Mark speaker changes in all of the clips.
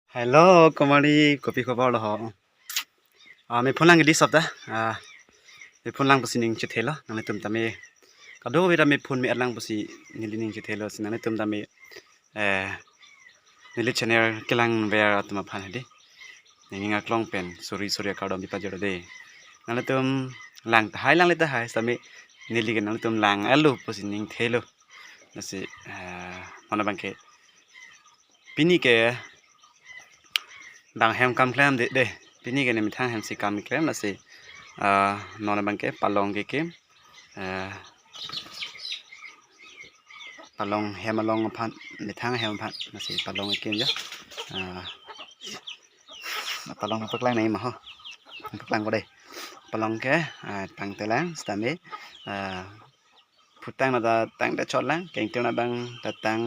Speaker 1: Hello, kembali kopi kopi lo ho. Me phun lang di sab da. Me phun lang pasi ning chithelo. Nang tum tame. Kado bira me phun me lang pasi nili ning chithelo. Sinang tum tame. Nili channel kelang bear atma phan hadi. Ning ngak long pen. Suri kadom di pajero de. Nang tum lang tahai lang lita hai. Same nili ke nang tum lang alu pasi ning thelo. Nasi mana bangke. Pini ke bang hem kam klam de pini ke nem thang hem si kam klam na se nona bangke palong ke palong hem along phan ne thang hem phan na se palong ke ja palong paklang nei ma ho paklang ko đây palong ke tang te lang stame phutang na da tang da chot lang keng tu na bang ta tang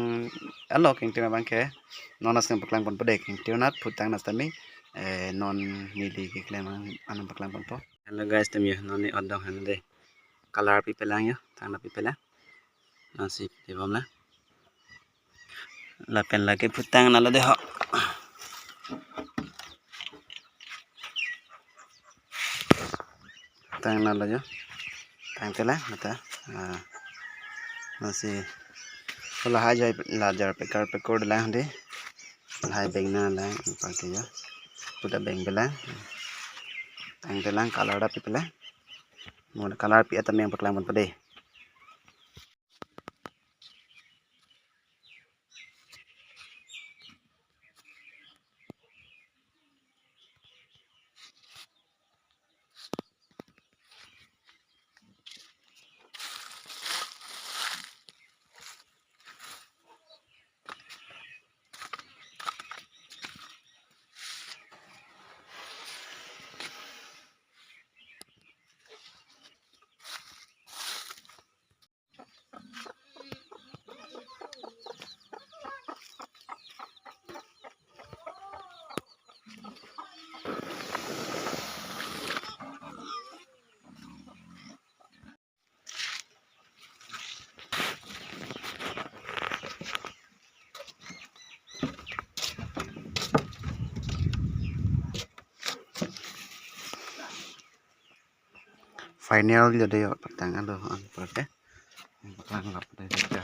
Speaker 1: alo keng tu na bang ke nona sem paklang pon pade keng tu na phutang na stame non nili ke klem anam paklang pon po. Hello guys, temi noni odong han de color pi pelang ya tang pi pelang nasi di bom la pen la ke phutang na lo de ho tang na lo yo tang te lang mata nasi la ha jai la jar pe kar pe kod lang de hai beng na lang pa ke ya puta beng belang tang te lang color da pi pelang mo color pi atam yang paklang pon pade. Final jadi yo pertangan lo an perke paklang lap de ja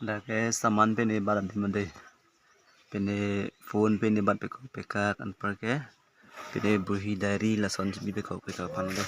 Speaker 1: da ke saman pe ne baran di mande pene phone pe ne bat pe ko pe ka an perke pene buhi diary la son bi pe ko pe ka pan de